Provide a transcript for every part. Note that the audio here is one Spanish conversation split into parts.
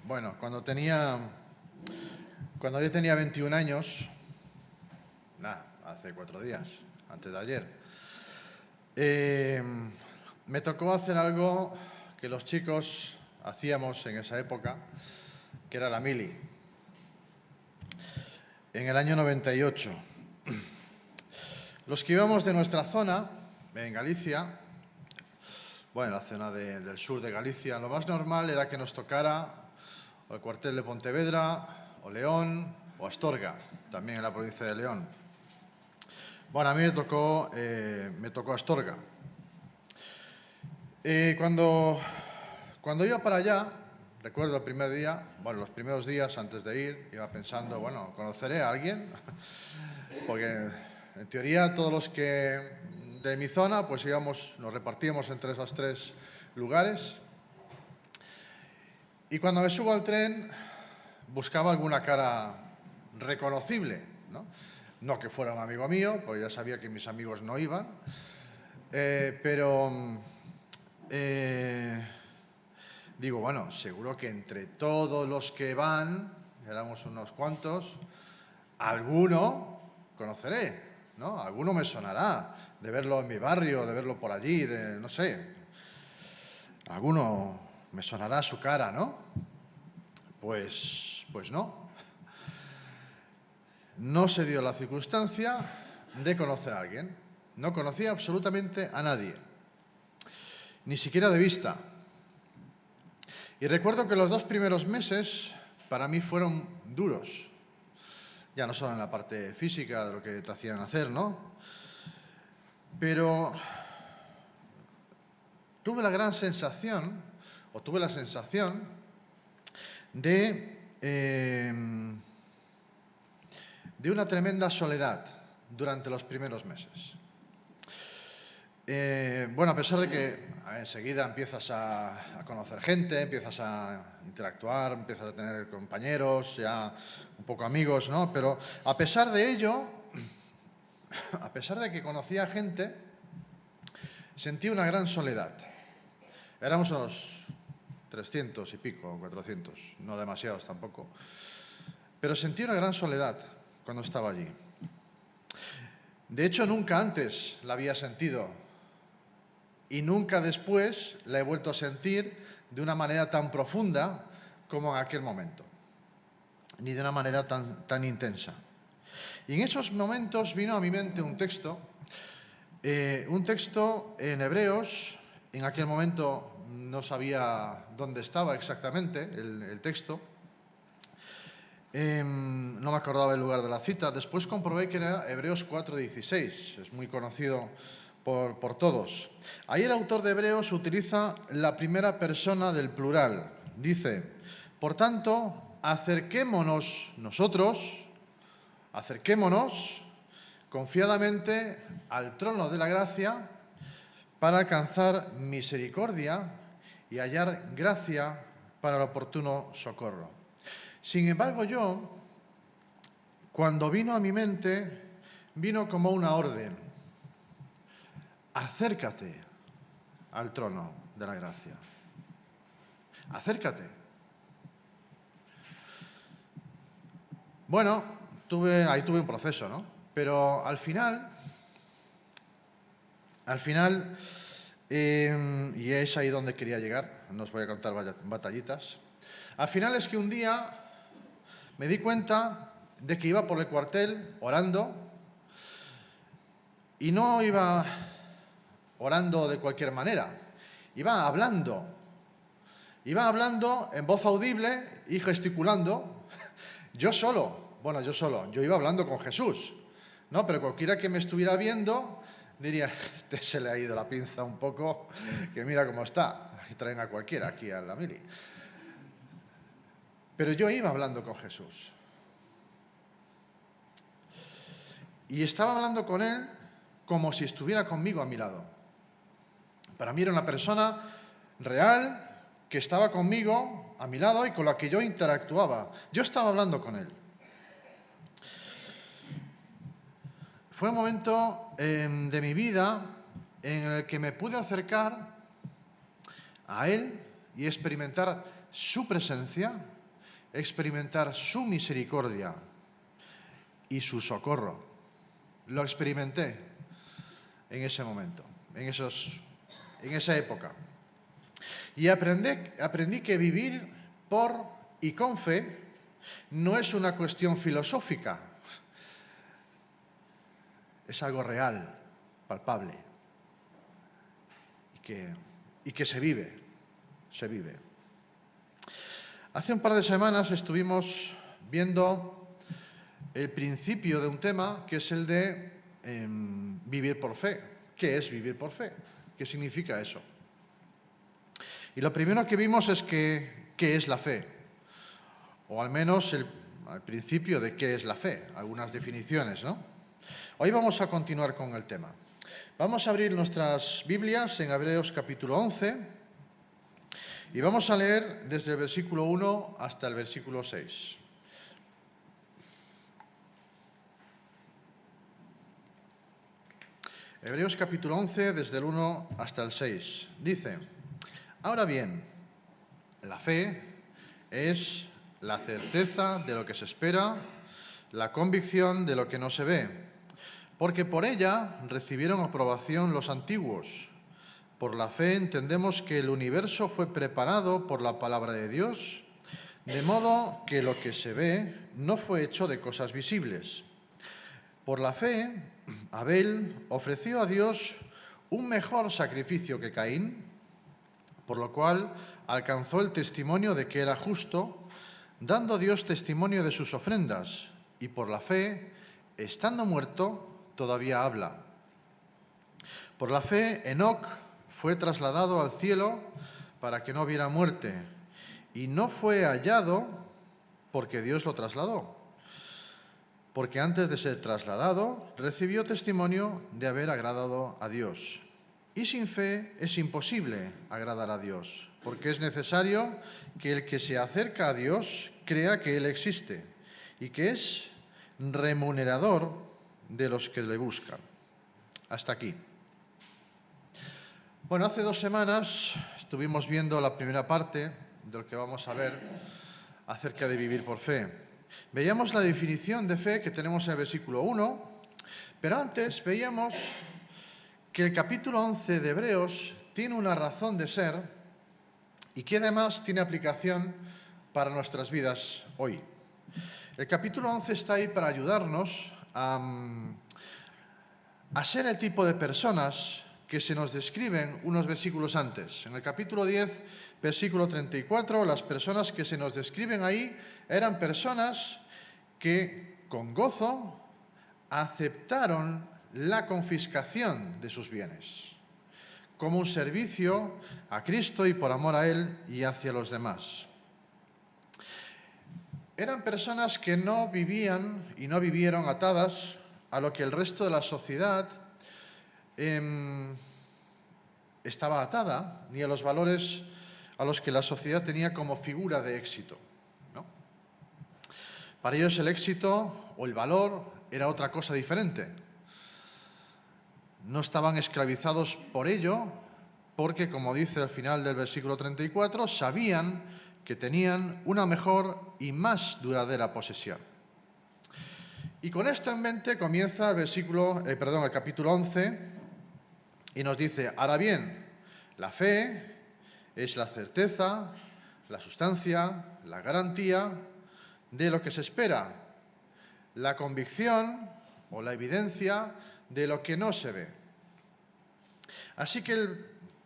Bueno, cuando yo tenía 21 años, hace 4 días, antes de ayer, me tocó hacer algo que los chicos hacíamos en esa época, que era la mili, en el año 98. Los que íbamos de nuestra zona, en Galicia, bueno, la zona del sur de Galicia, lo más normal era que nos tocara o el cuartel de Pontevedra, o León, o Astorga, también en la provincia de León. Bueno, a mí me tocó Astorga. Cuando iba para allá, recuerdo el primer día, bueno, los primeros días antes de ir, iba pensando, bueno, ¿conoceré a alguien? Porque en teoría todos los que de mi zona, pues nos repartíamos entre esos 3 lugares. Y cuando me subo al tren, buscaba alguna cara reconocible, ¿no? No que fuera un amigo mío, porque ya sabía que mis amigos no iban, pero digo, bueno, seguro que entre todos los que van, éramos unos cuantos, alguno conoceré, ¿no? Alguno me sonará de verlo en mi barrio, de verlo por allí, no sé. Alguno me sonará su cara, ¿no? Pues no. No se dio la circunstancia de conocer a alguien. No conocía absolutamente a nadie, ni siquiera de vista. Y recuerdo que los 2 primeros meses para mí fueron duros. Ya no solo en la parte física de lo que te hacían hacer, ¿no? Pero tuve la sensación de una tremenda soledad durante los primeros meses. Bueno, a pesar de que enseguida empiezas a conocer gente, empiezas a interactuar, empiezas a tener compañeros, ya un poco amigos, ¿no? Pero a pesar de ello, a pesar de que conocía gente, sentí una gran soledad. Éramos unos 300 y pico, 400, no demasiados tampoco. Pero sentí una gran soledad cuando estaba allí. De hecho, nunca antes la había sentido y nunca después la he vuelto a sentir de una manera tan profunda como en aquel momento, ni de una manera tan intensa. Y en esos momentos vino a mi mente un texto en Hebreos. En aquel momento no sabía dónde estaba exactamente el texto. No me acordaba el lugar de la cita. Después comprobé que era Hebreos 4:16. Es muy conocido por todos. Ahí el autor de Hebreos utiliza la primera persona del plural. Dice, por tanto, acerquémonos confiadamente al trono de la gracia para alcanzar misericordia y hallar gracia para el oportuno socorro. Sin embargo, cuando vino a mi mente, vino como una orden. Acércate al trono de la gracia. Acércate. Bueno, ahí tuve un proceso, ¿no? Pero al final, y es ahí donde quería llegar, no os voy a contar batallitas. Al final es que un día me di cuenta de que iba por el cuartel orando, y no iba orando de cualquier manera, iba hablando en voz audible y gesticulando, yo iba hablando con Jesús, ¿no? Pero cualquiera que me estuviera viendo diría, se le ha ido la pinza un poco, que mira cómo está, y traen a cualquiera aquí a la mili. Pero yo iba hablando con Jesús. Y estaba hablando con Él como si estuviera conmigo a mi lado. Para mí era una persona real que estaba conmigo a mi lado y con la que yo interactuaba. Yo estaba hablando con Él. Fue un momento de mi vida en el que me pude acercar a Él y experimentar su presencia experimentar su misericordia y su socorro. Lo experimenté en ese momento, en esa época. Y aprendí que vivir por y con fe no es una cuestión filosófica, es algo real, palpable, y que se vive. Hace un par de semanas estuvimos viendo el principio de un tema que es el de vivir por fe. ¿Qué es vivir por fe? ¿Qué significa eso? Y lo primero que vimos es qué es la fe, o al menos al principio de qué es la fe, algunas definiciones, ¿no? Hoy vamos a continuar con el tema. Vamos a abrir nuestras Biblias en Hebreos capítulo 11 y vamos a leer desde el versículo 1 hasta el versículo 6. Hebreos capítulo 11, desde el 1 hasta el 6. Dice: ahora bien, la fe es la certeza de lo que se espera, la convicción de lo que no se ve, porque por ella recibieron aprobación los antiguos. Por la fe entendemos que el universo fue preparado por la palabra de Dios, de modo que lo que se ve no fue hecho de cosas visibles. Por la fe, Abel ofreció a Dios un mejor sacrificio que Caín, por lo cual alcanzó el testimonio de que era justo, dando Dios testimonio de sus ofrendas, y por la fe, estando muerto, todavía habla. Por la fe, Enoc fue trasladado al cielo para que no viera muerte, y no fue hallado porque Dios lo trasladó, porque antes de ser trasladado recibió testimonio de haber agradado a Dios. Y sin fe es imposible agradar a Dios, porque es necesario que el que se acerca a Dios crea que Él existe y que es remunerador de los que le buscan. Hasta aquí. Bueno, hace 2 semanas estuvimos viendo la primera parte de lo que vamos a ver acerca de vivir por fe. Veíamos la definición de fe que tenemos en el versículo 1, pero antes veíamos que el capítulo 11 de Hebreos tiene una razón de ser y que además tiene aplicación para nuestras vidas hoy. El capítulo 11 está ahí para ayudarnos a ser el tipo de personas que se nos describen unos versículos antes. En el capítulo 10, versículo 34, las personas que se nos describen ahí eran personas que con gozo aceptaron la confiscación de sus bienes como un servicio a Cristo y por amor a Él y hacia los demás. Eran personas que no vivían y no vivieron atadas a lo que el resto de la sociedad estaba atada, ni a los valores a los que la sociedad tenía como figura de éxito, ¿no? Para ellos el éxito o el valor era otra cosa diferente. No estaban esclavizados por ello, porque, como dice al final del versículo 34, sabían que tenían una mejor y más duradera posesión. Y con esto en mente comienza el capítulo 11 y nos dice: ahora bien, la fe es la certeza, la sustancia, la garantía de lo que se espera, la convicción o la evidencia de lo que no se ve. Así que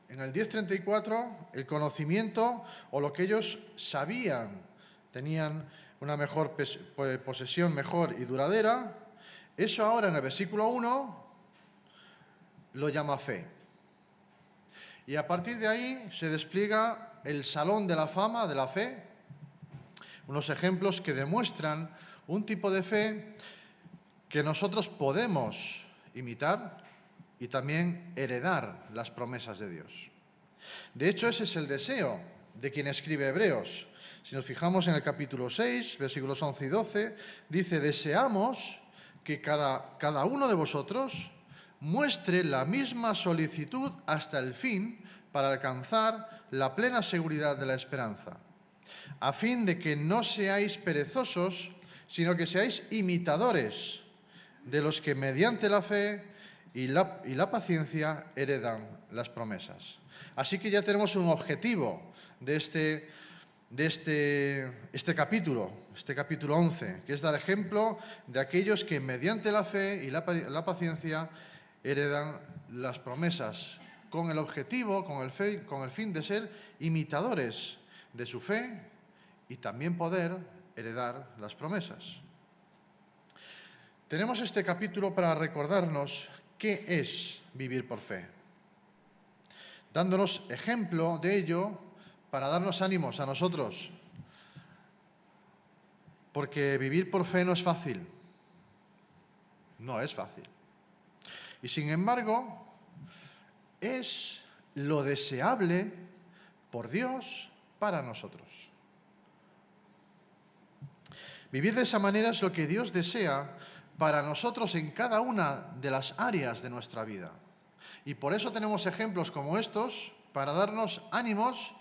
en el 10:34, el conocimiento o lo que ellos sabían, tenían una mejor posesión mejor y duradera, eso ahora en el versículo 1 lo llama fe. Y a partir de ahí se despliega el salón de la fama de la fe, unos ejemplos que demuestran un tipo de fe que nosotros podemos imitar y también heredar las promesas de Dios. De hecho, ese es el deseo de quien escribe Hebreos. Si nos fijamos en el capítulo 6, versículos 11 y 12, dice: deseamos que cada uno de vosotros muestre la misma solicitud hasta el fin para alcanzar la plena seguridad de la esperanza. a fin de que no seáis perezosos, sino que seáis imitadores de los que mediante la fe y la paciencia heredan las promesas. Así que ya tenemos un objetivo de este capítulo 11, que es dar ejemplo de aquellos que mediante la fe y la paciencia heredan las promesas, con el objetivo, con el fin de ser imitadores de su fe y también poder heredar las promesas. Tenemos este capítulo para recordarnos qué es vivir por fe, dándonos ejemplo de ello para darnos ánimos a nosotros, porque vivir por fe no es fácil, no es fácil. Y sin embargo, es lo deseable por Dios para nosotros. Vivir de esa manera es lo que Dios desea para nosotros en cada una de las áreas de nuestra vida. Y por eso tenemos ejemplos como estos para darnos ánimos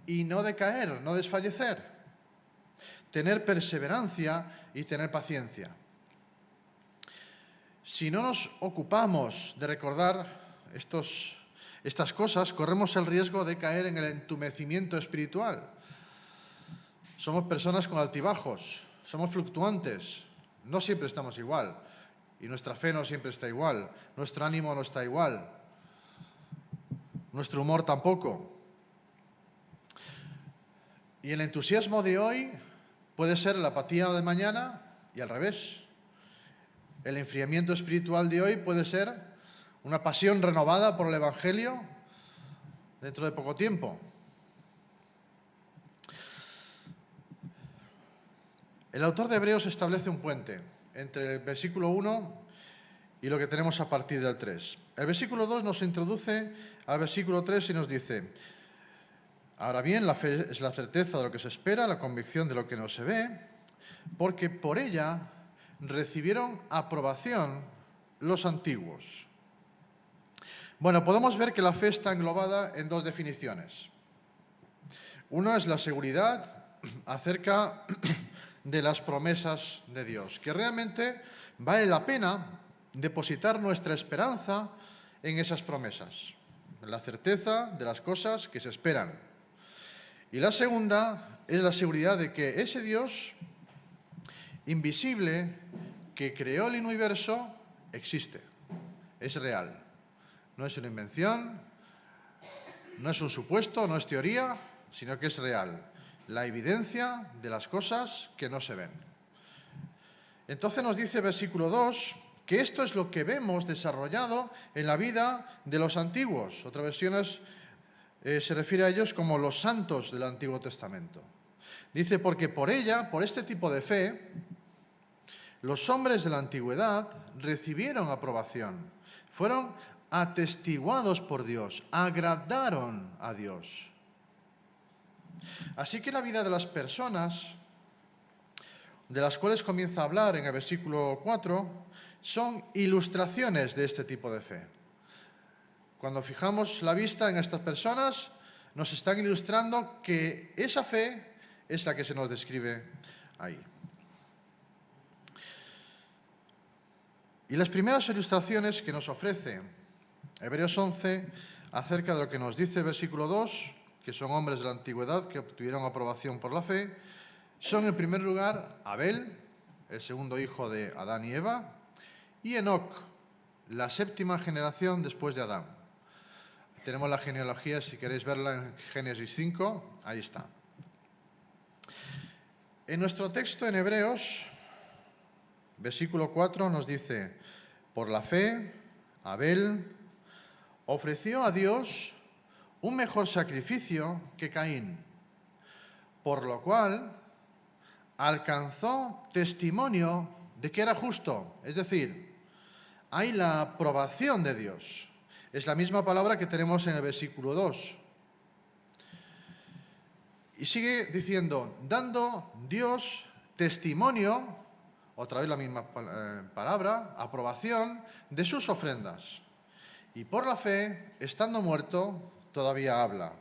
y no decaer, no desfallecer. Tener perseverancia y tener paciencia. Si no nos ocupamos de recordar estas cosas, corremos el riesgo de caer en el entumecimiento espiritual. Somos personas con altibajos, somos fluctuantes, no siempre estamos igual, y nuestra fe no siempre está igual, nuestro ánimo no está igual, nuestro humor tampoco. Y el entusiasmo de hoy puede ser la apatía de mañana y al revés. El enfriamiento espiritual de hoy puede ser una pasión renovada por el Evangelio dentro de poco tiempo. El autor de Hebreos establece un puente entre el versículo 1 y lo que tenemos a partir del 3. El versículo 2 nos introduce al versículo 3 y nos dice: ahora bien, la fe es la certeza de lo que se espera, la convicción de lo que no se ve, porque por ella recibieron aprobación los antiguos. Bueno, podemos ver que la fe está englobada en dos definiciones. Una es la seguridad acerca de las promesas de Dios, que realmente vale la pena depositar nuestra esperanza en esas promesas, la certeza de las cosas que se esperan. Y la segunda es la seguridad de que ese Dios invisible que creó el universo existe, es real. No es una invención, no es un supuesto, no es teoría, sino que es real. La evidencia de las cosas que no se ven. Entonces nos dice versículo 2 que esto es lo que vemos desarrollado en la vida de los antiguos. Otras versiones se refiere a ellos como los santos del Antiguo Testamento. Dice, porque por ella, por este tipo de fe, los hombres de la antigüedad recibieron aprobación, fueron atestiguados por Dios, agradaron a Dios. Así que la vida de las personas, de las cuales comienza a hablar en el versículo 4, son ilustraciones de este tipo de fe. Cuando fijamos la vista en estas personas, nos están ilustrando que esa fe es la que se nos describe ahí. Y las primeras ilustraciones que nos ofrece Hebreos 11 acerca de lo que nos dice el versículo 2, que son hombres de la antigüedad que obtuvieron aprobación por la fe, son en primer lugar Abel, el segundo hijo de Adán y Eva, y Enoc, la séptima generación después de Adán. Tenemos la genealogía, si queréis verla en Génesis 5, ahí está. En nuestro texto en Hebreos, versículo 4 nos dice: por la fe, Abel ofreció a Dios un mejor sacrificio que Caín, por lo cual alcanzó testimonio de que era justo. Es decir, hay la aprobación de Dios. Es la misma palabra que tenemos en el versículo 2. Y sigue diciendo, dando Dios testimonio, otra vez la misma palabra, aprobación, de sus ofrendas. Y por la fe, estando muerto, todavía habla.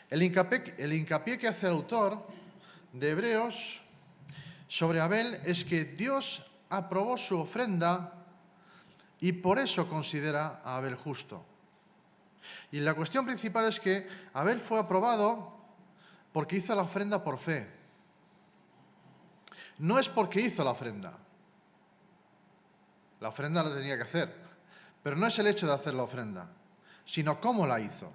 El hincapié que hace el autor de Hebreos sobre Abel es que Dios aprobó su ofrenda y por eso considera a Abel justo. Y la cuestión principal es que Abel fue aprobado porque hizo la ofrenda por fe. No es porque hizo la ofrenda. La ofrenda la tenía que hacer. Pero no es el hecho de hacer la ofrenda, sino cómo la hizo.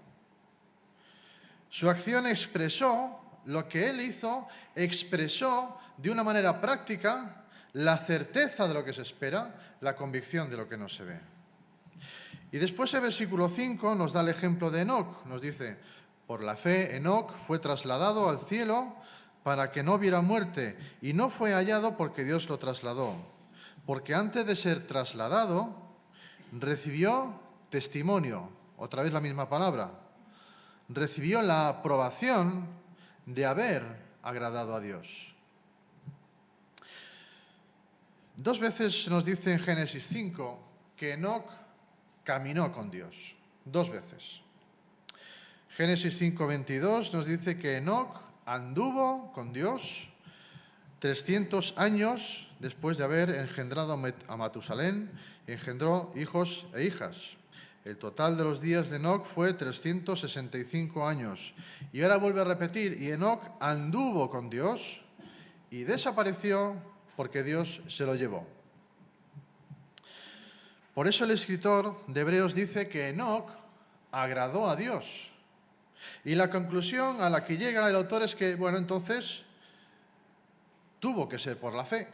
Su acción expresó lo que él hizo, expresó de una manera práctica la certeza de lo que se espera, la convicción de lo que no se ve. Y después el versículo 5 nos da el ejemplo de Enoc. Nos dice, por la fe Enoc fue trasladado al cielo para que no viera muerte, y no fue hallado porque Dios lo trasladó. Porque antes de ser trasladado, recibió testimonio, otra vez la misma palabra, recibió la aprobación de haber agradado a Dios. Dos veces nos dice en Génesis 5 que Enoc caminó con Dios. Dos veces. Génesis 5:22 nos dice que Enoc anduvo con Dios 300 años después de haber engendrado a Matusalén, engendró hijos e hijas. El total de los días de Enoc fue 365 años. Y ahora vuelve a repetir, y Enoc anduvo con Dios y desapareció porque Dios se lo llevó. Por eso el escritor de Hebreos dice que Enoc agradó a Dios. Y la conclusión a la que llega el autor es que, bueno, entonces tuvo que ser por la fe,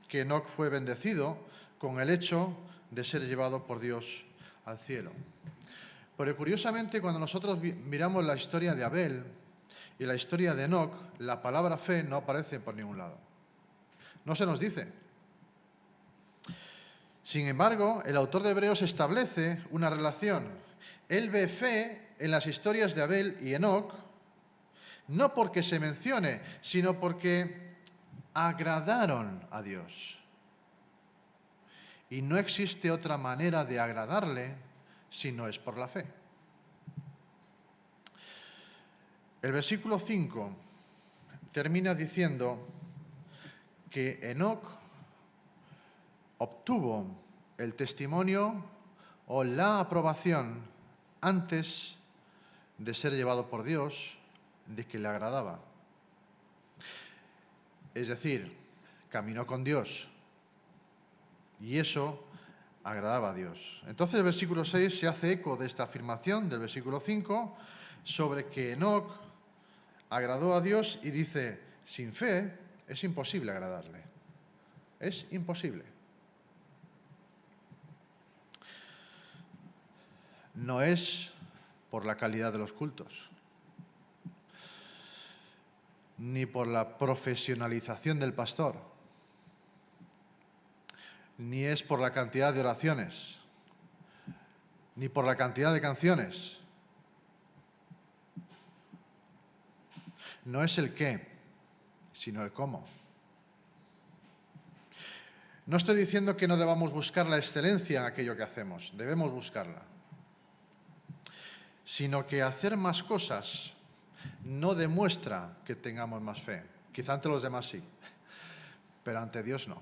que Enoc fue bendecido con el hecho de ser llevado por Dios al cielo. Pero curiosamente, cuando nosotros miramos la historia de Abel y la historia de Enoc, la palabra fe no aparece por ningún lado. No se nos dice. Sin embargo, el autor de Hebreos establece una relación. Él ve fe en las historias de Abel y Enoc, no porque se mencione, sino porque agradaron a Dios. Y no existe otra manera de agradarle si no es por la fe. El versículo 5 termina diciendo que Enoc obtuvo el testimonio o la aprobación antes de ser llevado por Dios de que le agradaba. Es decir, caminó con Dios y eso agradaba a Dios. Entonces el versículo 6 se hace eco de esta afirmación del versículo 5 sobre que Enoc agradó a Dios y dice, sin fe es imposible agradarle. Es imposible. No es por la calidad de los cultos, ni por la profesionalización del pastor, ni es por la cantidad de oraciones, ni por la cantidad de canciones. No es el qué, sino el cómo. No estoy diciendo que no debamos buscar la excelencia en aquello que hacemos, debemos buscarla. Sino que hacer más cosas no demuestra que tengamos más fe. Quizá ante los demás sí, pero ante Dios no.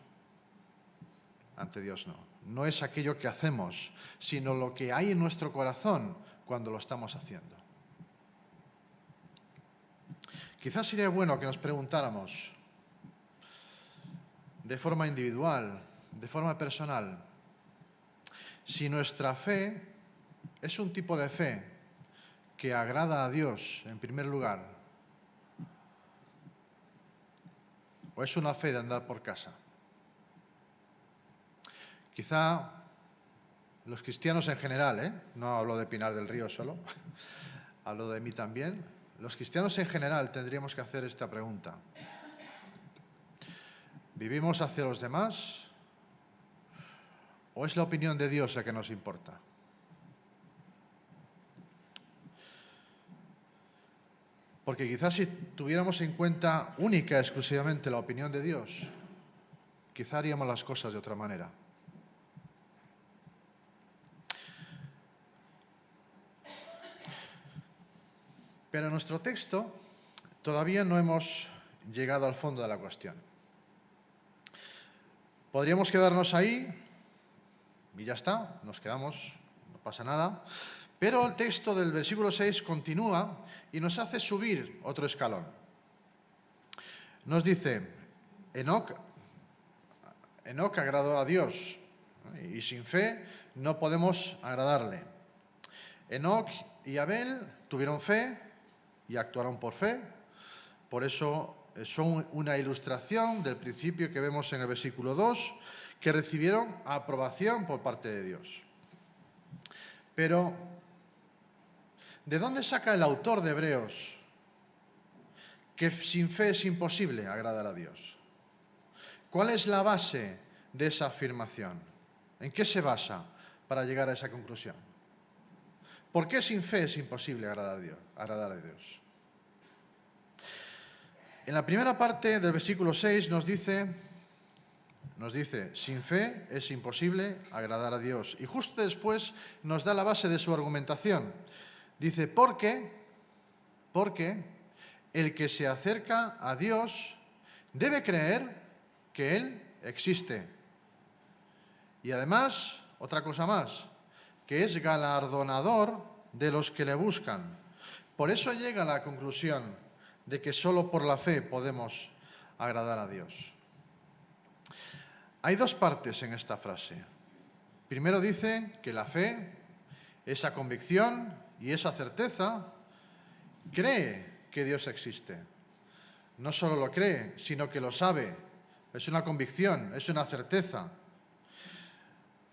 Ante Dios no. No es aquello que hacemos, sino lo que hay en nuestro corazón cuando lo estamos haciendo. Quizás sería bueno que nos preguntáramos de forma individual, de forma personal, si nuestra fe es un tipo de fe que agrada a Dios en primer lugar, o es una fe de andar por casa. Quizá los cristianos en general, no hablo de Pinar del Río solo, hablo de mí también, los cristianos en general tendríamos que hacer esta pregunta. ¿Vivimos hacia los demás o es la opinión de Dios la que nos importa? Porque quizás si tuviéramos en cuenta única y exclusivamente la opinión de Dios, quizá haríamos las cosas de otra manera. Pero en nuestro texto todavía no hemos llegado al fondo de la cuestión. Podríamos quedarnos ahí y ya está, nos quedamos, no pasa nada. Pero el texto del versículo 6 continúa y nos hace subir otro escalón. Nos dice, Enoc agradó a Dios y sin fe no podemos agradarle. Enoc y Abel tuvieron fe y actuaron por fe. Por eso son una ilustración del principio que vemos en el versículo 2, que recibieron aprobación por parte de Dios. Pero, ¿de dónde saca el autor de Hebreos que sin fe es imposible agradar a Dios? ¿Cuál es la base de esa afirmación? ¿En qué se basa para llegar a esa conclusión? ¿Por qué sin fe es imposible agradar a Dios? En la primera parte del versículo 6 nos dice, sin fe es imposible agradar a Dios. Y justo después nos da la base de su argumentación. Dice, porque el que se acerca a Dios debe creer que Él existe. Y además, otra cosa más, que es galardonador de los que le buscan. Por eso llega a la conclusión de que solo por la fe podemos agradar a Dios. Hay dos partes en esta frase. Primero dice que la fe, esa convicción y esa certeza, cree que Dios existe. No solo lo cree, sino que lo sabe. Es una convicción, es una certeza.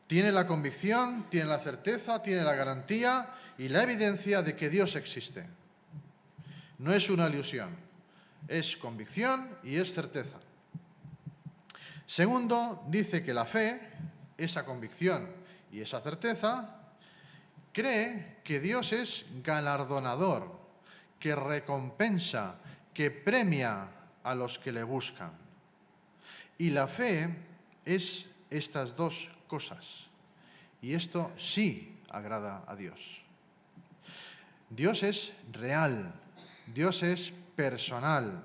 Tiene la convicción, tiene la certeza, tiene la garantía y la evidencia de que Dios existe. No es una ilusión, es convicción y es certeza. Segundo, dice que la fe, esa convicción y esa certeza, cree que Dios es galardonador, que recompensa, que premia a los que le buscan. Y la fe es estas dos cosas. Y esto sí agrada a Dios. Dios es real, Dios es personal.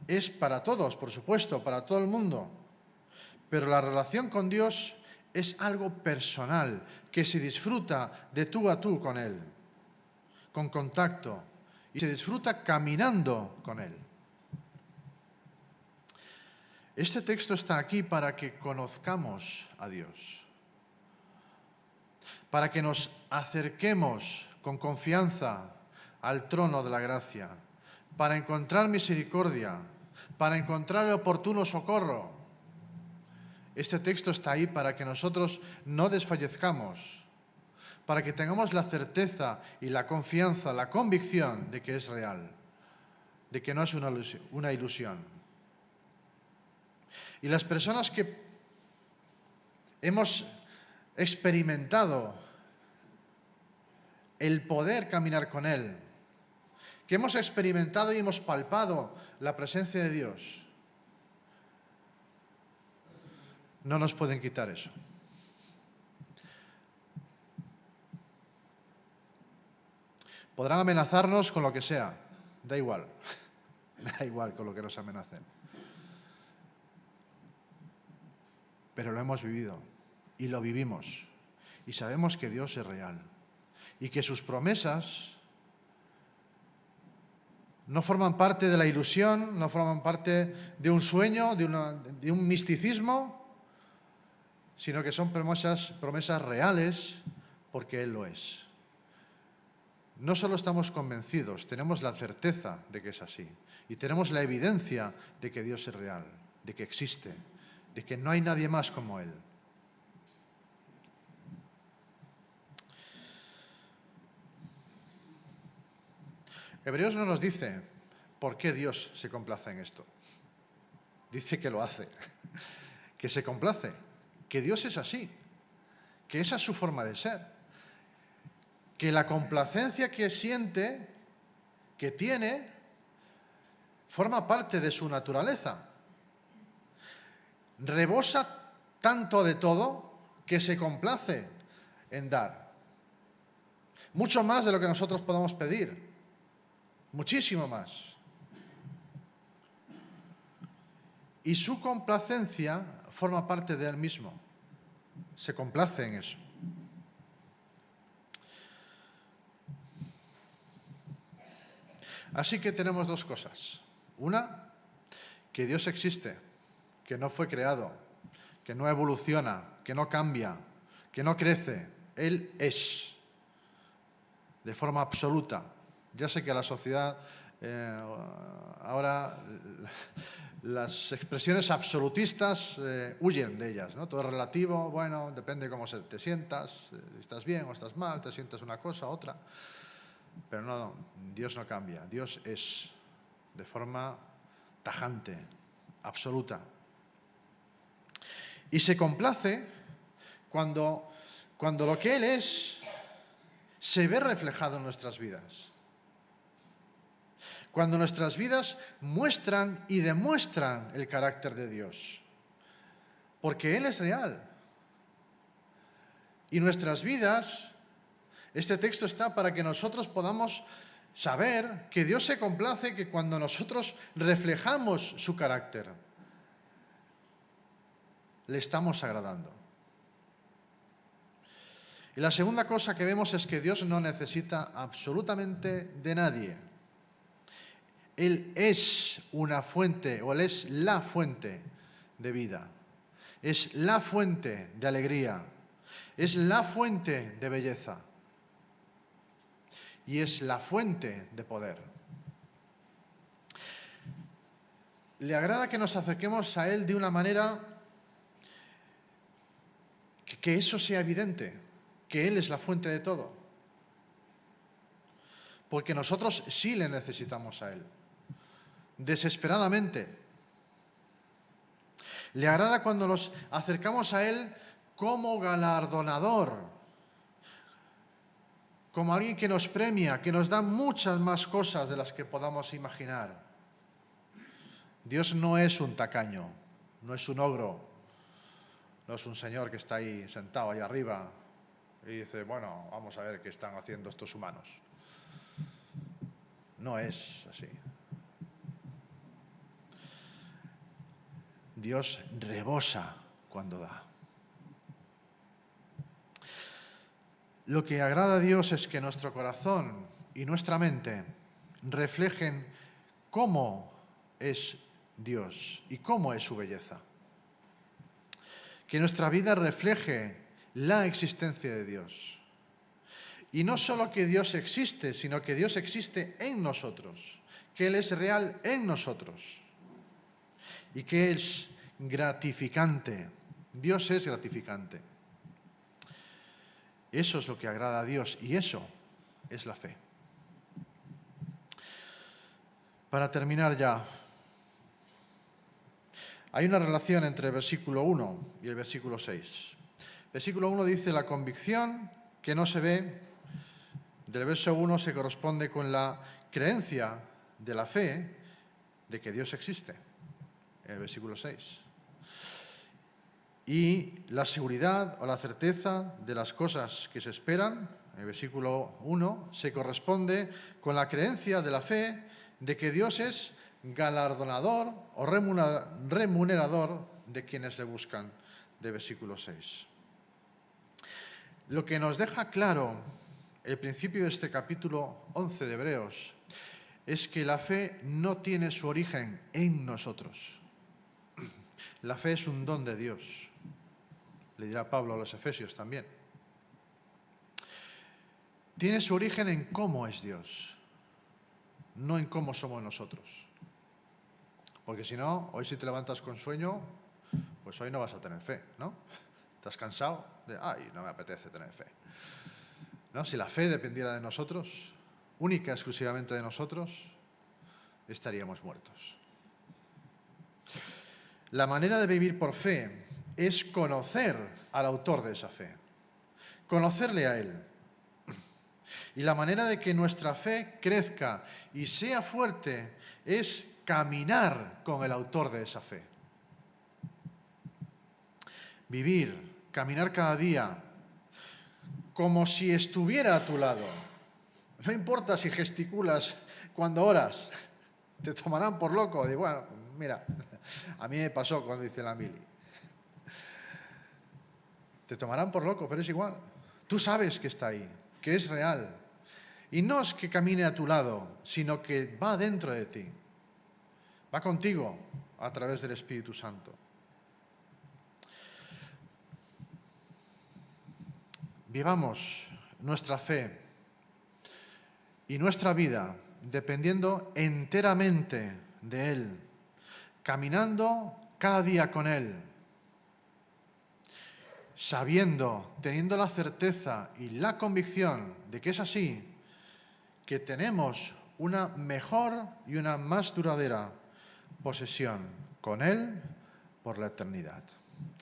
Es para todos, por supuesto, para todo el mundo. Pero la relación con Dios es algo personal, que se disfruta de tú a tú con Él, con contacto, y se disfruta caminando con Él. Este texto está aquí para que conozcamos a Dios, para que nos acerquemos con confianza al trono de la gracia, para encontrar misericordia, para encontrar el oportuno socorro. Este texto está ahí para que nosotros no desfallezcamos, para que tengamos la certeza y la confianza, la convicción de que es real, de que no es una ilusión. Y las personas que hemos experimentado el poder caminar con Él, que hemos experimentado y hemos palpado la presencia de Dios, no nos pueden quitar eso. Podrán amenazarnos con lo que sea, da igual con lo que nos amenacen. Pero lo hemos vivido y lo vivimos y sabemos que Dios es real y que sus promesas no forman parte de la ilusión, no forman parte de un sueño, de un misticismo, sino que son promesas reales porque Él lo es. No solo estamos convencidos, tenemos la certeza de que es así y tenemos la evidencia de que Dios es real, de que existe, de que no hay nadie más como Él. Hebreos no nos dice por qué Dios se complace en esto. Dice que lo hace, que se complace, que Dios es así, que esa es su forma de ser, que la complacencia que siente, que tiene, forma parte de su naturaleza. Rebosa tanto de todo que se complace en dar. Mucho más de lo que nosotros podamos pedir. muchísimo más. Y su complacencia forma parte de Él mismo. Se complace en eso. Así que tenemos dos cosas. Una, que Dios existe, que no fue creado, que no evoluciona, que no cambia, que no crece. Él es, de forma absoluta. Ya sé que la sociedad ahora las expresiones absolutistas huyen de ellas, ¿no? Todo es relativo, bueno, depende cómo te sientas, estás bien o estás mal, te sientes una cosa, otra. Pero no, Dios no cambia, Dios es de forma tajante, absoluta. Y se complace cuando lo que Él es se ve reflejado en nuestras vidas. Cuando nuestras vidas muestran y demuestran el carácter de Dios. Porque Él es real. Y nuestras vidas, este texto está para que nosotros podamos saber que Dios se complace que cuando nosotros reflejamos su carácter, le estamos agradando. Y la segunda cosa que vemos es que Dios no necesita absolutamente de nadie. Él es una fuente, o Él es la fuente de vida. Es la fuente de alegría. Es la fuente de belleza. Y es la fuente de poder. Le agrada que nos acerquemos a Él de una manera que eso sea evidente, que Él es la fuente de todo. Porque nosotros sí le necesitamos a Él. Desesperadamente. Le agrada cuando nos acercamos a Él como galardonador, como alguien que nos premia, que nos da muchas más cosas de las que podamos imaginar. Dios no es un tacaño, no es un ogro, no es un señor que está ahí sentado ahí arriba y dice, bueno, vamos a ver qué están haciendo estos humanos. No es así. Dios rebosa cuando da. Lo que agrada a Dios es que nuestro corazón y nuestra mente reflejen cómo es Dios y cómo es su belleza. Que nuestra vida refleje la existencia de Dios. Y no solo que Dios existe, sino que Dios existe en nosotros, que Él es real en nosotros y que es gratificante. Dios es gratificante. Eso es lo que agrada a Dios y eso es la fe. Para terminar ya, hay una relación entre el versículo 1 y el versículo 6. Versículo 1 dice, la convicción que no se ve, del verso 1 se corresponde con la creencia de la fe de que Dios existe, en el versículo 6. Y la seguridad o la certeza de las cosas que se esperan, en el versículo 1, se corresponde con la creencia de la fe de que Dios es galardonador o remunerador de quienes le buscan, de versículo 6. Lo que nos deja claro el principio de este capítulo 11 de Hebreos es que la fe no tiene su origen en nosotros. La fe es un don de Dios. Le dirá Pablo a los Efesios también. Tiene su origen en cómo es Dios, no en cómo somos nosotros. Porque si no, hoy si te levantas con sueño, pues hoy no vas a tener fe, ¿no? ¿Estás cansado? No me apetece tener fe. ¿No? Si la fe dependiera de nosotros, única y exclusivamente de nosotros, estaríamos muertos. La manera de vivir por fe es conocer al autor de esa fe, conocerle a Él. Y la manera de que nuestra fe crezca y sea fuerte es caminar con el autor de esa fe. Vivir, caminar cada día como si estuviera a tu lado, No importa si gesticulas cuando oras, te tomarán por loco. Y bueno, mira, a mí me pasó cuando hice la mili. Te tomarán por loco, pero es igual. Tú sabes que está ahí, que es real. Y no es que camine a tu lado, sino que va dentro de ti. Va contigo a través del Espíritu Santo. Vivamos nuestra fe y nuestra vida dependiendo enteramente de Él, caminando cada día con Él, sabiendo, teniendo la certeza y la convicción de que es así, que tenemos una mejor y una más duradera posesión con Él por la eternidad.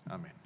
Amén.